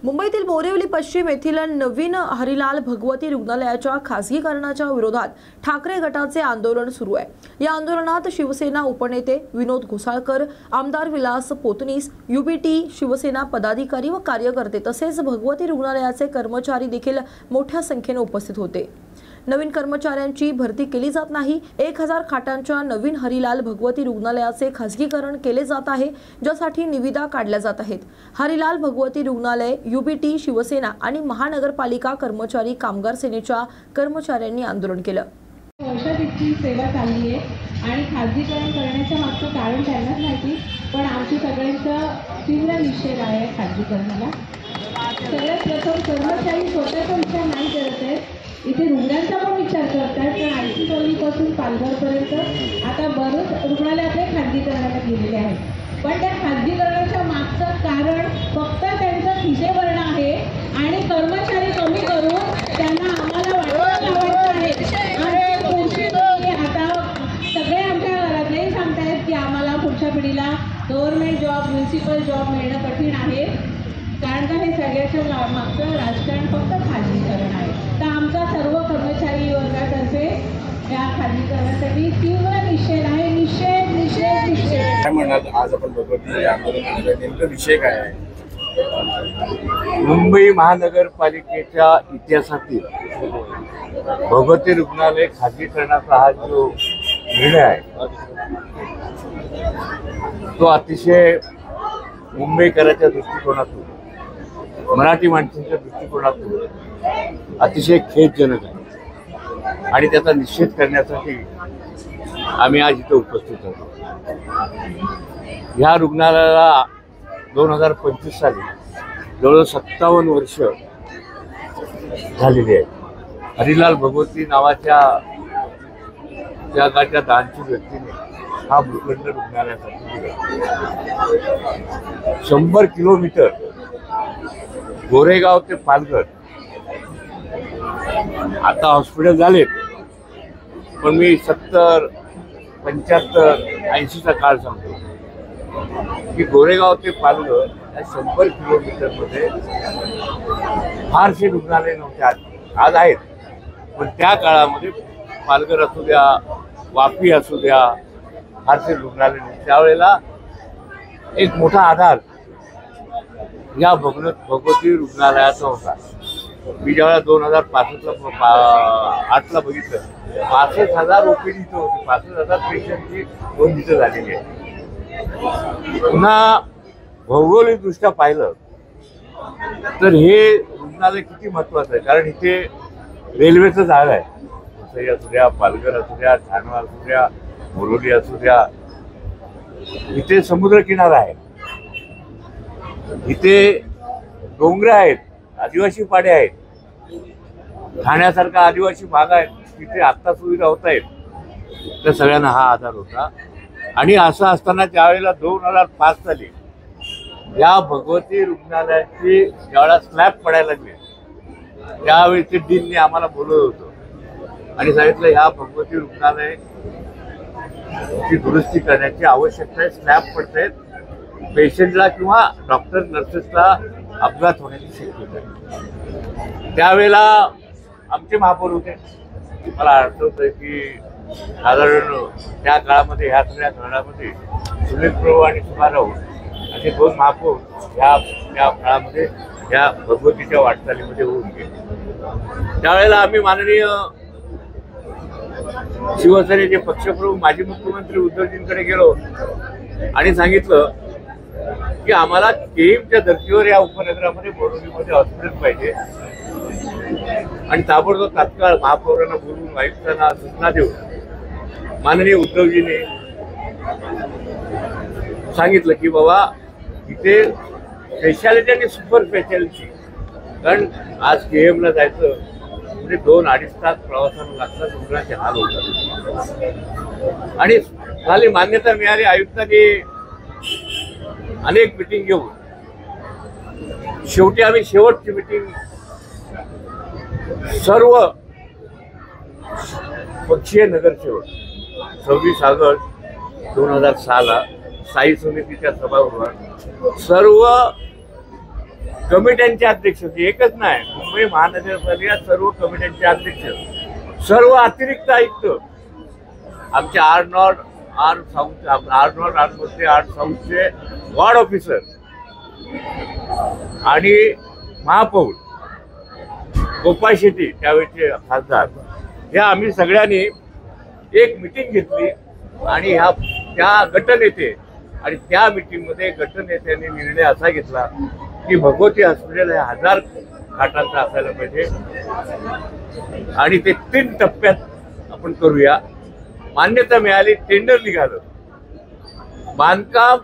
मुंबईतील बोरिवली पश्चिम येथील नवीन हरिलाल भगवती रुग्णालयाच्या खासगीकरणाच्या विरोधात ठाकरे गटाचे आंदोलन सुरू आहे। या आंदोलनात शिवसेना उपनेते विनोद घोसाळकर, आमदार विलास पोतनीस, यूबीटी शिवसेना पदाधिकारी व कार्यकर्ते तसेच भगवती रुग्णालयाचे कर्मचारी देखील मोठ्या संख्येने उपस्थित होते। नवीन कर्मचाऱ्यांची भरती केली जात नाही। 1000 खाटांच्या नवीन हरिलाल भगवती रुग्णालयाचे खासगीकरण केले जात आहे, ज्यासाठी निविदा काढल्या जात आहेत। हरिलाल भगवती रुग्णालय यूबीटी शिवसेना आणि महानगरपालिका कर्मचारी कामगार सेनेच्या कर्मचाऱ्यांनी आंदोलन केलं। औषधाची सेवा चालली आहे आणि खासगीकरण करण्याचं मागचं कारण त्यांनाच माहिती, पण आमची सगळ्यांचा तीव्र निषेध आहे खासगीकरणाला। सगळ्यात प्रथम कर्मचारी स्वतःचा विचार नाही करत आहेत, इथे रुग्णांचा पण विचार करतात। पण आयटी कॉलनीपासून पालघरपर्यंत आता बरेच रुग्णालय आपले खासगीकरणाला गेलेले आहेत, पण त्या खासगीकरणाच्या मागचं कारण फक्त त्यांचं खिसे भरणं आहे आणि कर्मचारी कमी करून त्यांना आम्हाला वाटवं लावायचं आहे। आणि पुढची पिढी आता सगळे आमच्या घरातलेही सांगतायत की आम्हाला पुढच्या पिढीला गव्हर्नमेंट जॉब, म्युन्सिपल जॉब मिळणं कठीण आहे, कारण का हे सगळ्याच्या मागचं राजकारण फक्त खासगीकरण आहे। तर आमचा सर्व कर्मचारी वर्गातर्फे या खासगीकरणासाठी तीव्र निषेध आहे। निषेध निषेध निषेध। काय म्हणाल आज आपण भगवती आंदोलनाचा नेमका विषय काय आहे? मुंबई महानगरपालिकेच्या इतिहासातील भगवती रुग्णालय खासगीकरणाचा हा जो निर्णय आहे तो अतिशय मुंबईकरांच्या दृष्टिकोनातून, मराठी माणसांच्या दृष्टिकोनातून अतिशय खेदजनक आहे आणि त्याचा निषेध करण्यासाठी आम्ही आज इथे उपस्थित आहोत। ह्या रुग्णालयाला 2025 साली जवळजवळ 57 वर्ष झालेली आहेत। हरिलाल भगवती नावाच्या जगाच्या दानशूर व्यक्तीने हा भूखंड रुग्णालयासाठी दिला। 100 किलोमीटर गोरेगाव ते पालघर आता हॉस्पिटल झालेत, पण मी 70, 75, 80चा काळ सांगतो की गोरेगाव ते पालघर या 100 किलोमीटरमध्ये फारसे रुग्णालय नव्हते। आज आहेत, पण त्या काळामध्ये पालघर असू द्या, वापी असू द्या, फारसे रुग्णालय नव्हते। त्यावेळेला एक मोठा आधार या भगवती रुग्णालयाचा होता। मी ज्यावेळेला 2005-8ला बघितलं, 65,000 ओपीडी इथं होती, 65,000 पेशंटची नोंद इथं झालेली आहे। पुन्हा भौगोलिकदृष्ट्या पाहिलं तर हे रुग्णालय किती महत्वाचं आहे, कारण इथे रेल्वेचं जाळं आहे। वसई असू द्या, पालघर असू द्या, ठाणे असू द्या, बोरिवली असू द्या, इथे समुद्रकिनारा आहे, इथे डोंगर आहेत, आदिवासी पाडे आहेत, ठाण्यासारखा आदिवासी भाग आहे, तिथे आत्ता सुविधा होत आहेत। त्या सगळ्यांना हा आधार होता। आणि असं असताना त्यावेळेला 2005 साली या भगवती रुग्णालयाची ज्यावेळेला स्लॅब पडायला लागले, त्यावेळी ते डीनने आम्हाला बोलवलं होतं आणि सांगितलं ह्या भगवती रुग्णालय ची दुरुस्ती करण्याची आवश्यकता आहे, स्लॅब पडतायत, पेशंटला किंवा डॉक्टर नर्सेसला अपघात होण्याची शक्यता आहे। त्यावेळेला आमचे महापौर होते, मला आठवत आहे की साधारण त्या काळामध्ये ह्या सगळ्या धरणामध्ये सुनील प्रभू आणि सुभाराव असे 2 महापौर ह्या काळामध्ये या भगवतीच्या वाटचालीमध्ये होऊन गेले। त्यावेळेला आम्ही माननीय शिवसेनेचे पक्षप्रमुख माजी मुख्यमंत्री उद्धवजींकडे गेलो आणि सांगितलं की आम्हाला केईमच्या धर्तीवर या उपनगरामध्ये बोरिवलीमध्ये हॉस्पिटल पाहिजे आणि ताबडतोब तात्काळ महापौरांना बोलवून आयुक्तांना सूचना देऊन माननीय उद्धवजींनी सांगितलं की बाबा इथे स्पेशालिटी आणि सुपर स्पेशालिटी, कारण आज केएमला जायचं म्हणजे 2-2.5 तास प्रवासाला लागतात, रुग्णाचे हाल होतात। आणि झाली मान्यता मिळाली, आयुक्तांनी अनेक मिटिंग घेऊन शेवटी आम्ही शेवटची मिटिंग सर्व पक्षीय नगरसेवक 26 ऑगस्ट 2006 साई समितीच्या सभागृहात सर्व कमिट्यांचे अध्यक्ष होते, एकच नाही, मुंबई महानगरपालिका सर्व कमिट्यांचे अध्यक्ष, सर्व अतिरिक्त आयुक्त, आमचे आर नॉर्थ आर साऊथचे वॉर्ड ऑफिसर आणि महापौर गोपाळ शेट्टी त्यावेळेचे खासदार, या आम्ही सगळ्यांनी एक मिटिंग घेतली आणि त्या गटनेते आणि त्या मिटिंगमध्ये गटनेत्यांनी निर्णय असा घेतला की भगवती हॉस्पिटल हे 1000 खाटांचं असायला पाहिजे आणि ते 3 टप्प्यात आपण करूया. मान्यता मिळाली, टेंडर निघालं. बांधकाम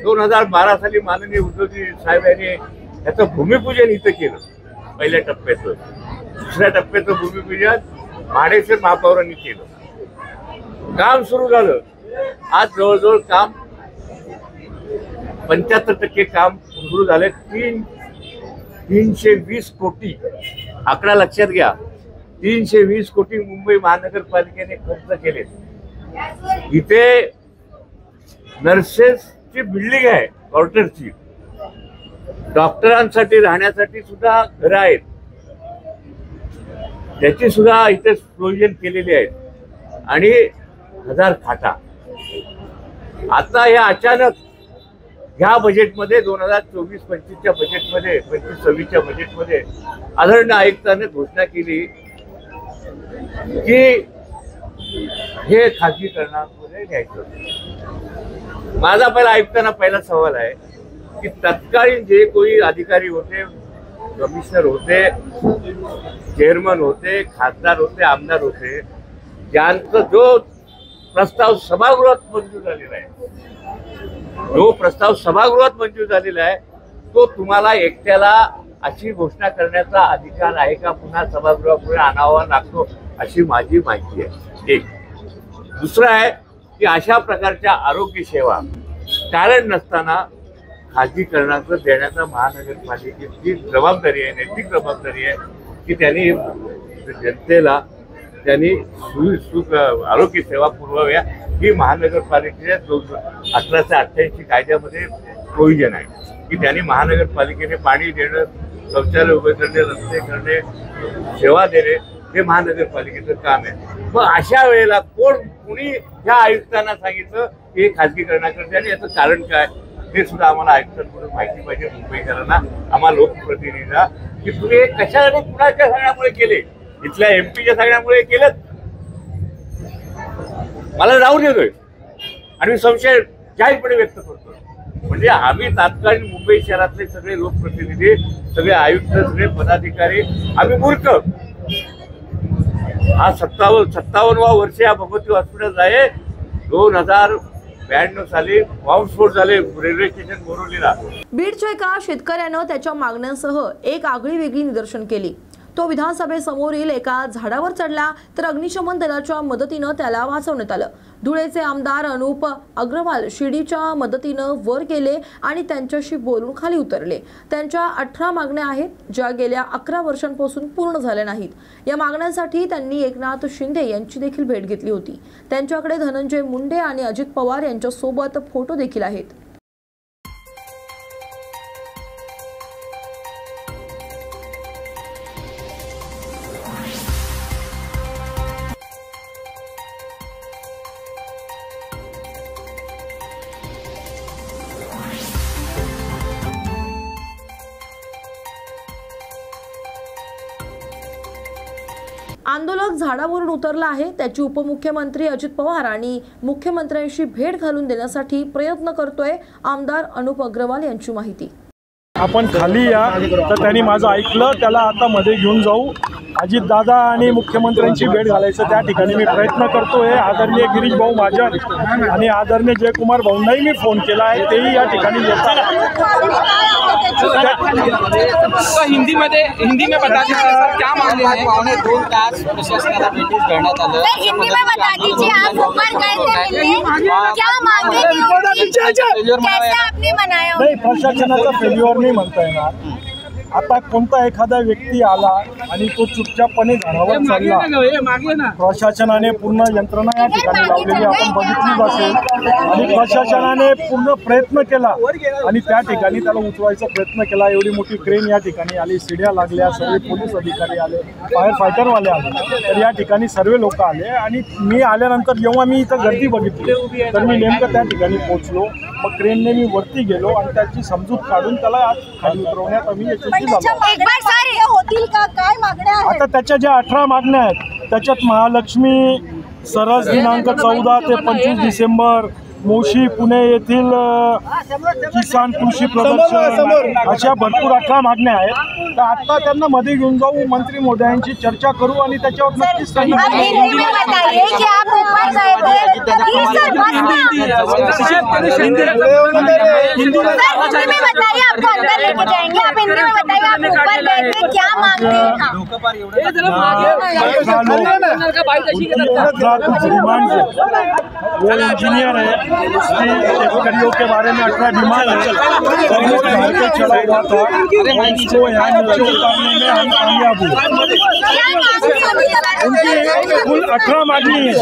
2012 साली माननीय उद्धवजी साहेब यांनी याचं भूमिपूजन इथं केलं पहिल्या टप्प्याचं. दुसऱ्या टप्प्याचं भूमिपूजन माडेश्वर महापौरांनी केलं. काम सुरू झालं. आज जवळजवळ काम 75% काम सुरू झाले. 320 कोटी, आकडा लक्षात घ्या, 320 कोटी मुंबई महानगरपालिकेने खर्च केले. इथे नर्सेसची बिल्डिंग आहे, क्वार्टरची, डॉक्टरांसाठी राहण्यासाठी सुद्धा घरं आहेत, त्याची सुद्धा इथे प्रोव्हिजन केलेली आहेत आणि 1000 खाटा. आता हे अचानक ह्या बजेटमध्ये 2024-25च्या बजेटमध्ये 25-26च्या बजेटमध्ये आदरणीय आयुक्तांनी घोषणा केली की हे खाजगीकरणामध्ये घ्यायचं. माझा आयुक्तांना पहिला सवाल आहे की तत्कालीन जे कोणी अधिकारी होते, कमिशनर होते, चेअरमन होते, खासदार होते, आमदार होते, ज्यांचा जो प्रस्ताव सभागृहात मंजूर झालेला आहे, तो तुम्हाला एकट्याला अशी घोषणा करण्याचा अधिकार आहे का पुन्हा सभागृहापुढे आणावा लागतो, अशी माझी माहिती आहे. एक. दुसरं आहे की अशा प्रकारच्या आरोग्य सेवा कारण नसताना खाजगीकरणाचं देण्याचा महानगरपालिकेची जबाबदारी आहे, नैतिक जबाबदारी आहे की त्यांनी जनतेला आरोग्य सेवा पुरवाव्या. ही महानगरपालिकेच्या 1888 कायद्यामध्ये प्रोव्हिजन आहे की त्यांनी महानगरपालिकेने पाणी देणं, शौचालय उभे करणे, रस्ते करणे, सेवा देणे हे महानगरपालिकेचं काम आहे. मग अशा वेळेला कुणी ह्या आयुक्तांना सांगितलं की हे खाजगीकरणाकडे आणि याचं कारण काय हे सुद्धा आम्हाला आयुक्तांकडून माहिती पाहिजे, मुंबईकरांना, आम्हाला लोकप्रतिनिधींना, की तुम्ही हे कशासाठी कुणाच्या सांगण्यामुळे केले, इथल्या एमपीच्या सांगण्यामुळे केलं, मला जाऊन येतोय आणि मी संशय जाहीरपणे व्यक्त करतो. म्हणजे आम्ही तात्कालीन मुंबई शहरातले सगळे लोकप्रतिनिधी, सगळे आयुक्त, सगळे पदाधिकारी आम्ही मूर्ख. हा 57वा वर्ष या भगवती हॉस्पिटल आहे. 2092 साली बॉम्बस्फोट झाले रेल्वे स्टेशन बोरिवलीला. बीडच्या एका शेतकऱ्यानं त्याच्या मागण्यांसह एक आगळी वेगळी निदर्शन केली. तो विधानसभेसमोरील एका झाडावर चढला तर अग्निशमन दलाच्या मदतीनं त्याला वाचवण्यात आलं. धुळेचे आमदार अनुप अग्रवाल शिडीच्या मदतीनं वर गेले आणि त्यांच्याशी बोलून खाली उतरले. त्यांच्या 18 मागण्या आहेत, ज्या गेल्या 11 वर्षांपासून पूर्ण झाल्या नाहीत. या मागण्यांसाठी त्यांनी एकनाथ शिंदे यांची देखील भेट घेतली होती. त्यांच्याकडे धनंजय मुंडे आणि अजित पवार यांच्यासोबत फोटो देखील आहेत. आंदोलक झाडावरून उतरला आहे. त्याची उपमुख्यमंत्री अजित पवार आणि मुख्यमंत्र्यांशी भेट घालून देण्यासाठी प्रयत्न करतोय आमदार अनुप अग्रवाल यांची माहिती. आपण खाली या, तर त्यांनी माझं ऐकलं. त्याला आता मध्ये घेऊन जाऊ. अजित दादा आणि मुख्यमंत्र्यांची भेट घालायचं त्या ठिकाणी मी प्रयत्न करतोय. आदरणीय गिरीश भाऊ महाजन आणि आदरणीय जयकुमार भाऊंनाही मी फोन केला आहे, तेही या ठिकाणी येतात. हिंदी में बता दीजिए सर, क्या मामले हैं? 2 तास प्रशासनाला भेटीस करण्यात आलं. हिंदी में बता दीजिए, आप ऊपर गए थे मिलने, क्या मांगे थी, कैसे आपने मनाया? नाही, प्रशासनाचा फेल्युअर नाही म्हणता येणार. आता कोणता एखादा व्यक्ती आला आणि तो चुपचापपणे घरावर चालला, प्रशासनाने पूर्ण यंत्रणा या ठिकाणी लावलेली आपण बघितलीच असेल आणि प्रशासनाने पूर्ण प्रयत्न केला आणि त्या ठिकाणी त्याला उचवायचा प्रयत्न केला. एवढी मोठी क्रेन या ठिकाणी आली, शिड्या लागल्या, सर्व पोलीस अधिकारी आले, फायर फायटरवाले आले, तर या ठिकाणी सर्व लोक आले. आणि मी आल्यानंतर जेव्हा मी इथं गर्दी बघितली तर मी नेमकं त्या ठिकाणी पोहोचलो. मग क्रेनने मी वरती गेलो आणि त्याची समजूत काढून त्याला आज खाली उतरवण्यात आम्ही यशस्वी झालो. आता त्याच्या ज्या 18 मागण्या आहेत त्याच्यात महालक्ष्मी, सरस दिनांक 14 ते 25 डिसेंबर, मोशी पुणे येथील किसान कृषी प्रदर्शन, अशा भरपूर 18 मागण्या आहेत. तर आता त्यांना मध्ये घेऊन जाऊ, मंत्री महोदयांची चर्चा करू आणि त्याच्यावर नक्कीच इंजीनियर है, शेतकरियों के बारे में 18 डिमांड है, चला हुआ था, उसको यहाँ नीचे उतारने में हम कामयाब हुए. उनकी कुल 18 मांगनी है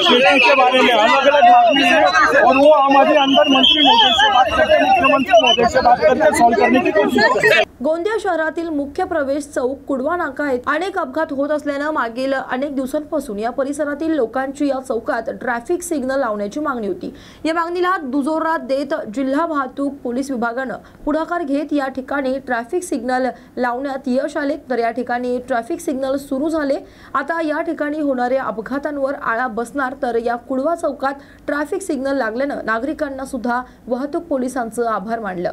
खेती के बारे में, अलग अलग मांगनी है और वो हमारे अंदर मंत्री महोदय से बात करके, मुख्यमंत्री महोदय से बात करके सॉल्व करने की कोशिश करते हैं. गोंदिया शहरातील मुख्य प्रवेश चौक कुडवा नाका येथे अनेक अपघात होत असल्याने मागील अनेक दिवसांपासून या परिसरातील लोकांची या चौकात ट्रॅफिक सिग्नल लावण्याची मागणी होती. या मागणीला दुजोरा देत जिल्हा वाहतूक पोलीस विभागाने पुढाकार घेत या ठिकाणी ट्रॅफिक सिग्नल लावण्यात यश आले. तर या ठिकाणी ट्रॅफिक सिग्नल सुरू झाले. आता या ठिकाणी होणाऱ्या अपघातांवर आळा बसणार. तर या कुडवा चौकात ट्रॅफिक सिग्नल लागल्याने नागरिकांना सुद्धा वाहतूक पोलिसांचं आभार मानलं.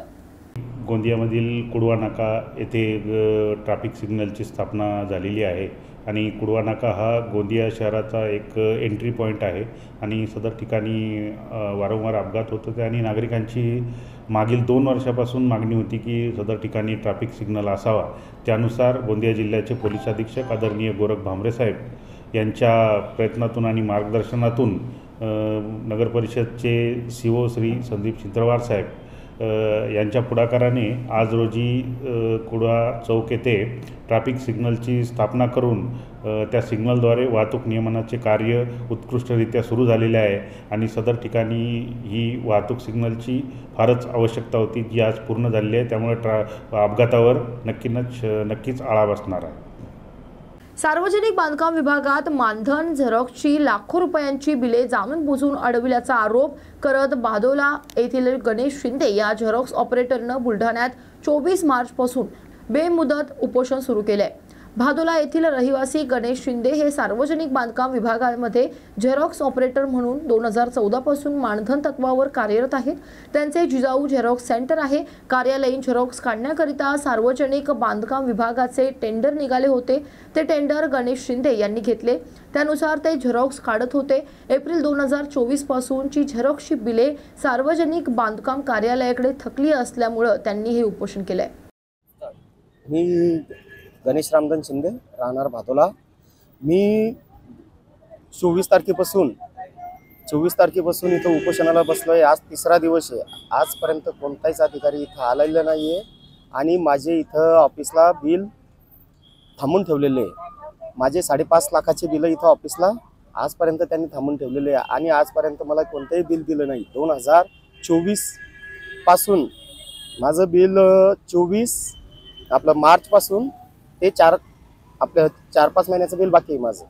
गोंदियामधील कुडवा नाका येथे ट्रॅफिक सिग्नलची स्थापना झालेली आहे आणि कुडवा नाका हा गोंदिया शहराचा एक एंट्री पॉईंट आहे आणि सदर ठिकाणी वारंवार अपघात होत होते आणि नागरिकांची मागील 2 वर्षापासून मागणी होती की सदर ठिकाणी ट्रॅफिक सिग्नल असावा. त्यानुसार गोंदिया जिल्ह्याचे पोलीस अधीक्षक आदरणीय गोरख भामरे साहेब यांच्या प्रयत्नातून आणि मार्गदर्शनातून नगर परिषदचे CO श्री संदीप चिंत्रवार साहेब यांच्या पुढाकाराने आज रोजी कुडवा चौक येथे ट्रॅफिक सिग्नलची स्थापना करून त्या सिग्नलद्वारे वाहतूक नियमनाचे कार्य उत्कृष्टरित्या सुरू झालेले आहे आणि सदर ठिकाणी ही वाहतूक सिग्नलची फारच आवश्यकता होती जी आज पूर्ण झालेली आहे. त्यामुळे अपघातावर नक्कीच आळा बसणार आहे. सार्वजनिक बांधकाम विभागात मानधन झेरॉक्सची लाखो रुपयांची बिले जाणून बुजून अडविल्याचा आरोप करत भादोला येथील गणेश शिंदे या झेरॉक्स ऑपरेटरनं बुलढाण्यात 24 मार्चपासून बेमुदत उपोषण सुरू केले. भादोला येथील रहिवासी गणेश शिंदे हे सार्वजनिक बांधकाम विभागामध्ये झेरॉक्स ऑपरेटर म्हणून 2014 पासून मानधन तत्वावर कार्यरत आहेत. त्यांचे जिजाऊ झेरॉक्स सेंटर आहे. कार्यालयीन झेरॉक्स काढण्याकरिता सार्वजनिक बांधकाम विभागाचे टेंडर निघाले होते. ते टेंडर गणेश शिंदे यांनी घेतले. त्यानुसार ते झेरॉक्स काढत होते. एप्रिल 2024 पासूनची झेरॉक्सची बिले सार्वजनिक बांधकाम कार्यालयाकडे थकली असल्यामुळे त्यांनी हे उपोषण केले. गणेश रामधन शिंदे, राहणार भादोला. मी 24 तारखेपासून इथं उपोषणाला बसलो आहे. आज 3रा दिवस आहे. आजपर्यंत कोणताच अधिकारी इथं आलेला नाही आहे आणि माझे इथं ऑफिसला बिल थांबून ठेवलेले आहे. माझे 5.5 लाखाचे बिल इथं ऑफिसला आजपर्यंत त्यांनी थांबून ठेवलेले आहे आणि आजपर्यंत मला कोणतेही बिल दिलं नाही. 2024 पासून माझं बिल 24 मार्चपासून ते 4-5 महिन्याचं बिल बाकी आहे माझं.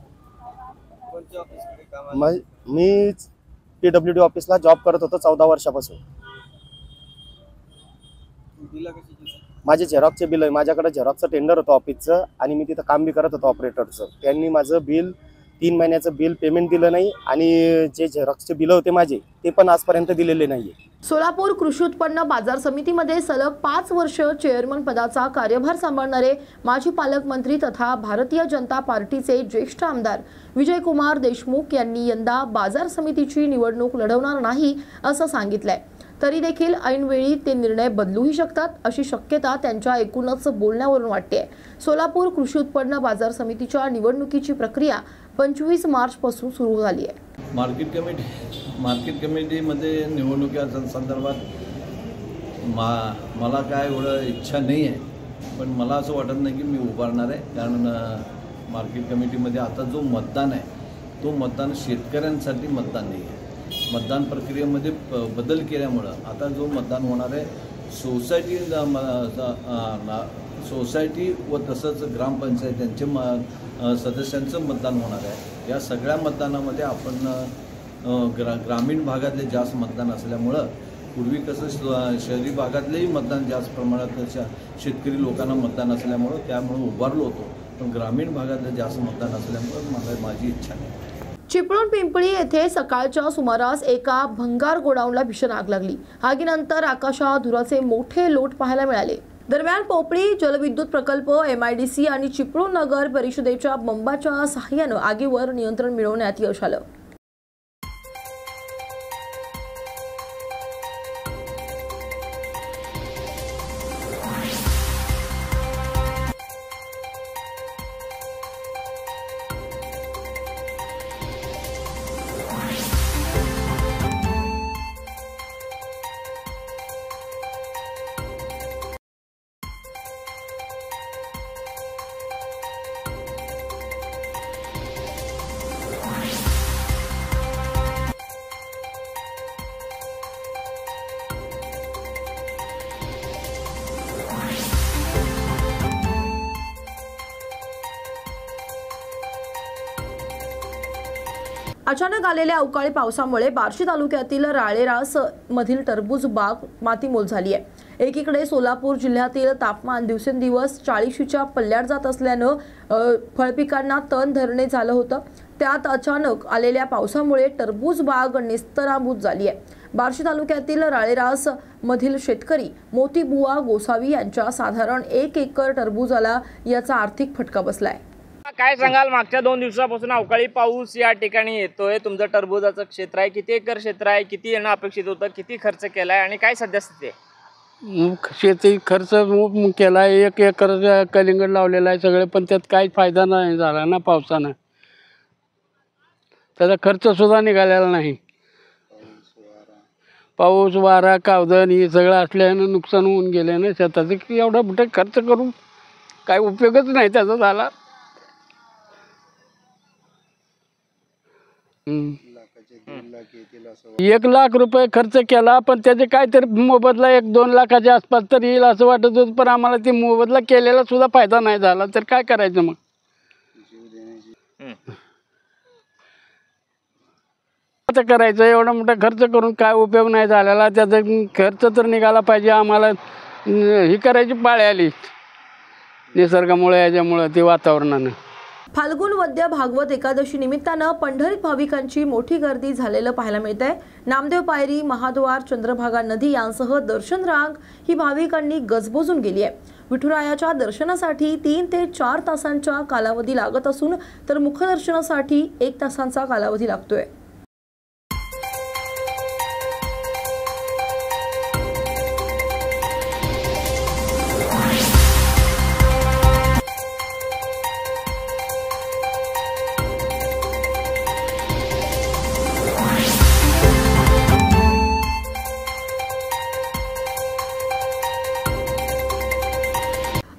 मी PWD ऑफिसला जॉब करत होतो 14 वर्षापासून. माझे झेरॉक्सचे बिल आहे. माझ्याकडे झेरॉक्सचं टेंडर होतं ऑफिसचं आणि मी तिथं काम बी करत होतो ऑपरेटरचं. त्यांनी माझं बिल 3 महिन्याचं बिल पेमेंट दिलं नाही आणि जे झेरॉक्सचे बिल होते माझे ते पण आजपर्यंत दिलेले नाही. सोलापूर कृषी उत्पन्न बाजार समितीमध्ये सलग 5 वर्ष चेअरमन पदाचा कार्यभार सांभाळणारे माजी पालकमंत्री तथा भारतीय जनता पार्टीचे ज्येष्ठ आमदार विजयकुमार देशमुख यांनी यंदा बाजार समितीची निवडणूक लढवणार नाही असं सांगितलंय. तरी देखील ऐनवेळी ते निर्णय बदलूही शकतात अशी शक्यता त्यांच्या एकूणच बोलण्यावरून वाटते. सोलापूर कृषी उत्पन्न बाजार समितीच्या निवडणुकीची प्रक्रिया 25 मार्चपासून सुरू झाली आहे. मार्केट कमिटीमध्ये निवडणुकीच्या संदर्भात मला काय एवढं इच्छा नाही आहे. पण मला असं वाटत नाही की मी उभारणार आहे, कारण मार्केट कमिटीमध्ये आता जो मतदान आहे तो मतदान शेतकऱ्यांसाठी मतदान नाही आहे. मतदान प्रक्रियेमध्ये बदल केल्यामुळं आता जो मतदान होणार आहे सोसायटी व तसंच ग्रामपंचायत यांचे सदस्यांचं मतदान होणार आहे. या सगळ्या मतदानामध्ये आपण ग्रामीण भागातले जास्त मतदान असल्यामुळं, पूर्वी कसं शहरी भागातलेही मतदान जास्त प्रमाणात शेतकरी लोकांना मतदान असल्यामुळं त्यामुळं उभारलो होतो, पण ग्रामीण भागातले जास्त मतदान असल्यामुळं माझी इच्छा नाही. चिपळूण पिंपळी येथे सकाळच्या सुमारास एका भंगार गोडाऊनला भीषण आग लागली. आगीनंतर आकाशात धुराचे मोठे लोट पाहायला मिळाले. दरम्यान पोपळी जलविद्युत प्रकल्प, MIDC आणि चिपळूण नगर परिषदेच्या बंबाच्या सहाय्यानं आगीवर नियंत्रण मिळवण्यात यश आलं. अचानक आलेल्या अवकाळी पावसामुळे बार्शी तालुक्यातील राळेरास मधील टरबूज बाग मातीमोल झाली आहे. एकीकडे सोलापूर जिल्ह्यातील तापमान दिवसेंदिवस 40च्या पल्ल्यात जात असल्यानं फळपिकांना तण धरणे झालं होतं. त्यात अचानक आलेल्या पावसामुळे टरबूज बाग निस्तराभूत झाली आहे. बार्शी तालुक्यातील राळेरास मधील शेतकरी मोतीबुवा गोसावी यांच्या साधारण 1 एकर टरबूजाला याचा आर्थिक फटका बसलाय. काय सांगाल, मागच्या 2 दिवसापासून अवकाळी पाऊस या ठिकाणी येतोय, तुमचं टरबूजाचं क्षेत्र आहे, किती एकर क्षेत्र आहे, किती येणं अपेक्षित होतं, किती खर्च केलाय आणि काय सध्या स्थिती आहे? शेती खर्च केला आहे, 1 एकर कलिंगड लावलेला आहे सगळे, पण त्यात काही फायदा नाही झाला ना पावसानं. त्याचा खर्च सुद्धा निघालेला नाही. पाऊस वारा कावदन हे सगळं असल्यानं नुकसान होऊन गेले ना शेताचं, की एवढा मोठा खर्च करून काय उपयोगच नाही त्याचा झाला. 1 लाख रुपये खर्च केला, पण त्याचे काहीतरी मोबदला 1-2 लाखाच्या आसपास तर येईल असं वाटत होतं, पण आम्हाला ते मोबदला केलेला सुद्धा फायदा नाही झाला. तर काय करायचं मग? आता करायचं, एवढा मोठा खर्च करून काय उपयोग नाही झालेला. त्याचा खर्च तर निघाला पाहिजे. आम्हाला ही करायची पाळी आली निसर्गामुळे, याच्यामुळे ते वातावरणानं. फाल्गुन वद्य भागवत एकादशी निमित्तानं पंढरीत भाविकांची मोठी गर्दी झालेलं पाहायला मिळत आहे. नामदेव पायरी, महाद्वार, चंद्रभागा नदी यांसह दर्शन रांग ही भाविकांनी गजबजून गेली आहे. विठुरायाच्या दर्शनासाठी 3 ते 4 तासांचा कालावधी लागत असून तर मुखदर्शनासाठी 1 तासांचा कालावधी लागतोय.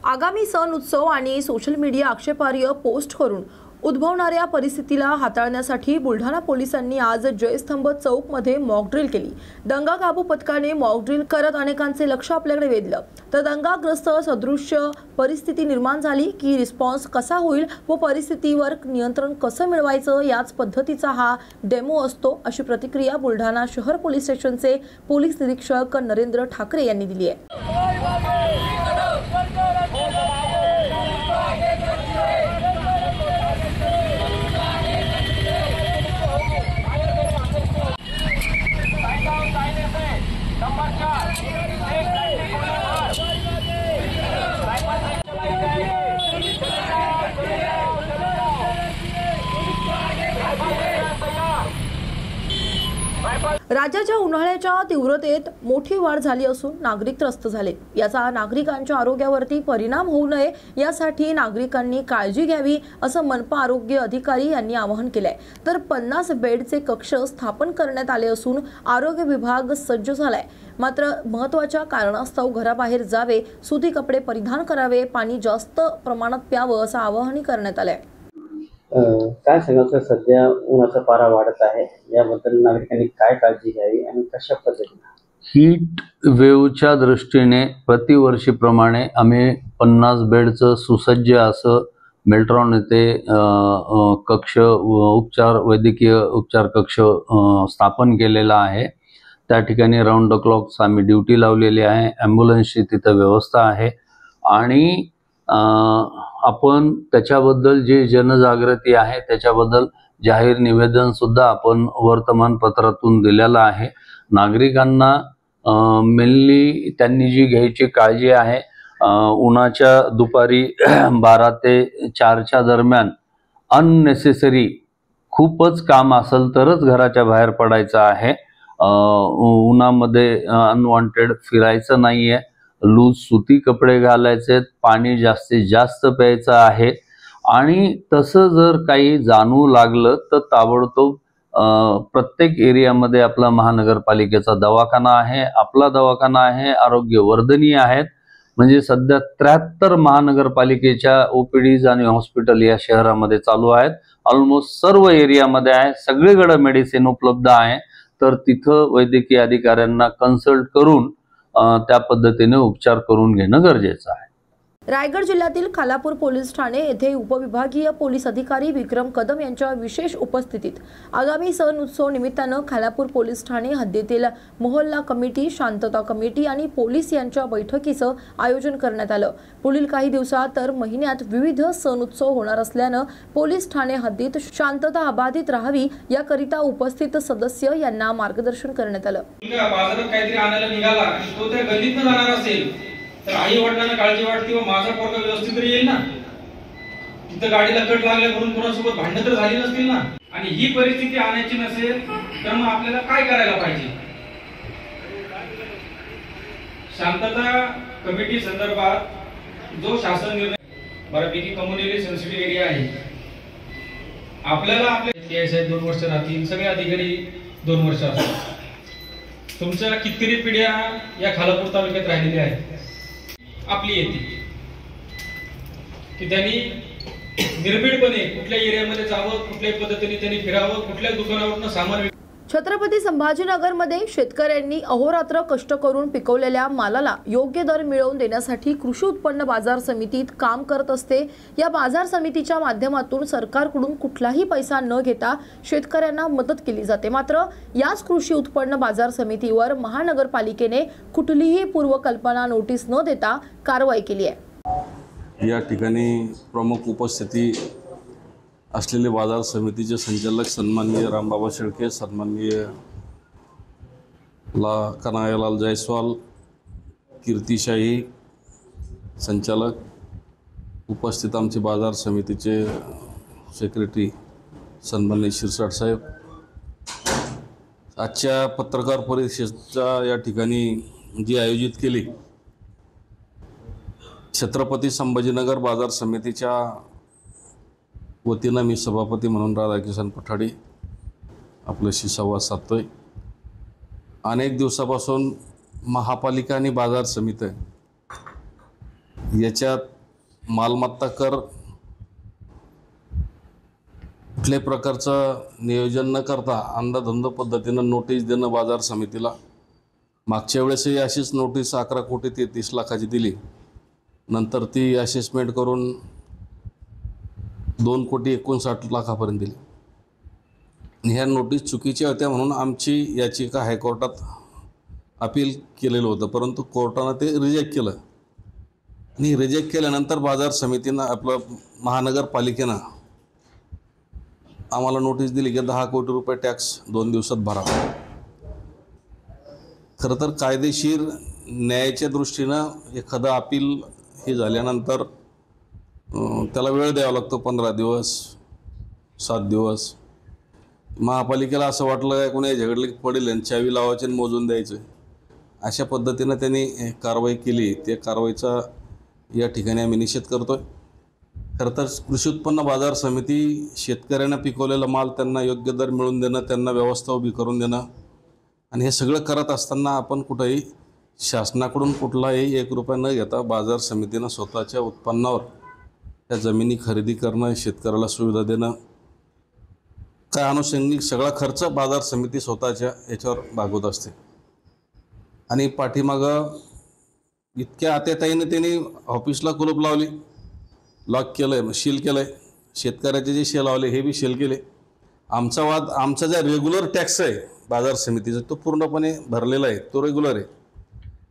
आगामी सण उत्सव आणि सोशल मीडिया आक्षेपार्ह पोस्ट करून उद्भवणाऱ्या परिस्थितीला हाताळण्यासाठी बुलढाणा पोलिसांनी आज जयस्तंभ चौकमध्ये मॉक ड्रिल केली. दंगा काबू पथकाने मॉक ड्रिल करत अनेकांचे लक्ष आपल्याकडे वेधलं. तर दंगाग्रस्त सदृश्य परिस्थिती निर्माण झाली की रिस्पॉन्स कसा होईल व परिस्थितीवर नियंत्रण कसं मिळवायचं याच पद्धतीचा हा डेमो असतो, अशी प्रतिक्रिया बुलढाणा शहर पोलीस स्टेशनचे पोलीस निरीक्षक नरेंद्र ठाकरे यांनी दिली आहे. राज्याच्या उन्हाळ्याच्या तीव्रतेत मोठी वाढ झाली असून नागरिक त्रस्त झाले. याचा नागरिकांच्या आरोग्यावरती परिणाम होऊ नये यासाठी नागरिकांनी काळजी घ्यावी असं मनपा आरोग्य अधिकारी यांनी आवाहन केलंय. तर 50 बेडचे कक्ष स्थापन करण्यात आले असून आरोग्य विभाग सज्ज झालाय. मात्र महत्त्वाच्या कारणास्तव घराबाहेर जावे, सुती कपडे परिधान करावे, पाणी जास्त प्रमाणात प्यावं असं आवाहन करण्यात आलंय. काय सांगायचं, सध्या उन्हाचा पारा वाढत आहे, याबद्दल नागरिकांनी काय काळजी घ्यावी आणि कशा पद्धतीने? हीट वेव्हच्या दृष्टीने प्रतिवर्षीप्रमाणे आम्ही 50 बेडचं सुसज्ज असं मेल्ट्रॉन येथे कक्ष वैद्यकीय उपचार कक्ष स्थापन केलेला आहे. त्या ठिकाणी राऊंड द क्लॉक आम्ही ड्युटी लावलेली आहे. ॲम्ब्युलन्सची तिथं व्यवस्था आहे आणि आपण त्याच्याबद्दल जी जनजागृती आहे त्याच्याबद्दल जाहीर निवेदन सुद्धा आपण वर्तमानपत्रातून दिलेलं आहे. नागरिकांना मेनली त्यांनी जी घ्यायची काळजी आहे, उन्हाच्या दुपारी 12 ते 4च्या दरम्यान अननेसेसरी खूपच काम असेल तरच घराच्या बाहेर पडायचं आहे. उन्हामध्ये अनवॉन्टेड फिरायचं नाही आहे. लूज सुती कपडे घालायचे, पाणी जास्तीत जास्त प्यायचं आहे आणि तसं जर काही जाणवू लागलं तर ताबडतोब प्रत्येक एरियामध्ये आपला महानगरपालिकेचा दवाखाना आहे, आपला दवाखाना आहे, आरोग्यवर्धिनी आहेत. म्हणजे सध्या 73 महानगरपालिकेच्या OPDs आणि हॉस्पिटल या शहरामध्ये चालू आहेत. ऑलमोस्ट सर्व एरियामध्ये आहे, सगळीकडे मेडिसिन उपलब्ध आहे. तर तिथं वैद्यकीय अधिकाऱ्यांना कन्सल्ट करून त्या पद्धतीने उपचार करून घेणं गरजेचं आहे. रायगड जिल्ह्यातील खालापूर पोलीस ठाणे येथे उपविभागीय पोलीस अधिकारी विक्रम कदम यांच्या विशेष उपस्थितीत आगामी सण उत्सव निमित्तानं खालापूर पोलीस ठाणे हद्दीतील मोहल्ला कमिटी, शांतता कमिटी आणि पोलीस यांच्या बैठकीचं आयोजन करण्यात आलं. पुढील काही दिवसात तर महिन्यात विविध सण उत्सव होणार असल्यानं पोलीस ठाणे हद्दीत शांतता अबाधित राहावी याकरिता उपस्थित सदस्य यांना मार्गदर्शन करण्यात आलं. बाजारात काहीतरी आणायला निघाला आणि तो त्या गल्लीतनं जाणार असेल तर आई वडिलांना काळजी वाटते व माझा पोरगा व्यवस्थित येईल ना, तिथं गाडीला कट लागल्या म्हणून कोणासोबत भांडण तर झाली नसतील ना. आणि ही परिस्थिती आणायची नसेल तर मग आपल्याला काय करायला पाहिजे? शांतता कमिटी संदर्भात जो शासन निर्णय बऱ्यापैकी कम्युनिटी सेन्सिटिव्ह एरिया आहे, आपल्याला आपले PSI 2 वर्ष राहतील, सगळे अधिकारी 2 वर्ष असतात. तुमच्या कितीतरी पिढ्या या खालापूर तालुक्यात राहिलेल्या आहेत. आपली येते की त्यांनी निर्भीडपणे कुठल्या एरियामध्ये जावं, कुठल्याही पद्धतीने त्यांनी फिरावं, कुठल्या दुकानावरून सामान. छत्रपती संभाजीनगरमध्ये शेतकऱ्यांनी अहोरात्र कष्ट करून पिकवलेल्या मालाला योग्य दर मिळवून देण्यासाठी कृषी उत्पन्न बाजार समितीत काम करत असते. या बाजार समितीच्या माध्यमातून सरकारकडून कुठलाही पैसा न घेता शेतकऱ्यांना मदत केली जाते. मात्र याच कृषी उत्पन्न बाजार समितीवर महानगरपालिकेने कुठलीही पूर्वकल्पना नोटीस न देता कारवाई केली आहे. या ठिकाणी प्रमुख उपस्थिती असलेले बाजार समितीचे संचालक सन्माननीय रामबाबा शेळके, सन्माननीय कन्हैयालाल जायसवाल, कीर्तिशाही संचालक, उपस्थित आमचे बाजार समितीचे सेक्रेटरी सन्माननीय शिरसाट साहेब. आजच्या पत्रकार परिषदेच्या या ठिकाणी जी आयोजित केली, छत्रपती संभाजीनगर बाजार समितीच्या वतीनं मी सभापती म्हणून राधाकिशन पठाडे आपल्याशी संवाद साधतोय. अनेक दिवसापासून महापालिका आणि बाजार समिती याच्यात मालमत्ता कर कुठल्याही प्रकारचं नियोजन न करता अंधाधुंद पद्धतीनं नोटीस देणं बाजार समितीला. मागच्या वेळेसही अशीच नोटीस 11 कोटी 33 लाखाची दिली. नंतर ती असेसमेंट करून 2 कोटी 59 लाखापर्यंत दिली. ह्या नोटीस चुकीच्या होत्या म्हणून आमची याचिका हायकोर्टात अपील केलेलं होतं, परंतु कोर्टानं ते रिजेक्ट केलं. आणि रिजेक्ट केल्यानंतर बाजार समितीनं आपलं महानगरपालिकेनं आम्हाला नोटीस दिली की 10 कोटी रुपये टॅक्स 2 दिवसात भरा. खरं तर कायदेशीर न्यायाच्या दृष्टीनं एखादं अपील हे झाल्यानंतर त्याला वेळ द्यावा लागतो, 15 दिवस 7 दिवस. महापालिकेला असं वाटलं काय कोणी झगडले पडेल आणि चावी लावायचे आणि मोजून द्यायचं, अशा पद्धतीनं त्यांनी कारवाई केली. त्या कारवाईचा या ठिकाणी आम्ही निषेध करतो आहे. खरं तर कृषी उत्पन्न बाजार समिती शेतकऱ्यांना पिकवलेला माल त्यांना योग्य दर मिळवून देणं, त्यांना व्यवस्था उभी करून देणं, आणि हे सगळं करत असताना आपण कुठंही शासनाकडून कुठलाही 1 रुपया न घेता बाजार समितीनं स्वतःच्या उत्पन्नावर त्या जमिनी खरेदी करणं, शेतकऱ्याला सुविधा देणं, काय अनुषंगिक सगळा खर्च बाजार समिती स्वतःच्या याच्यावर भागवत असते. आणि पाठीमागं इतक्या आत्याताईनं त्यांनी ऑफिसला कुलूप लावली, लॉक केलं आहे, सील केलं आहे. शेतकऱ्याचे जे शेल लावले हे बी सील केले. आमचा वाद, आमचा जो रेग्युलर टॅक्स आहे बाजार समितीचा तो पूर्णपणे भरलेला आहे, तो रेग्युलर आहे.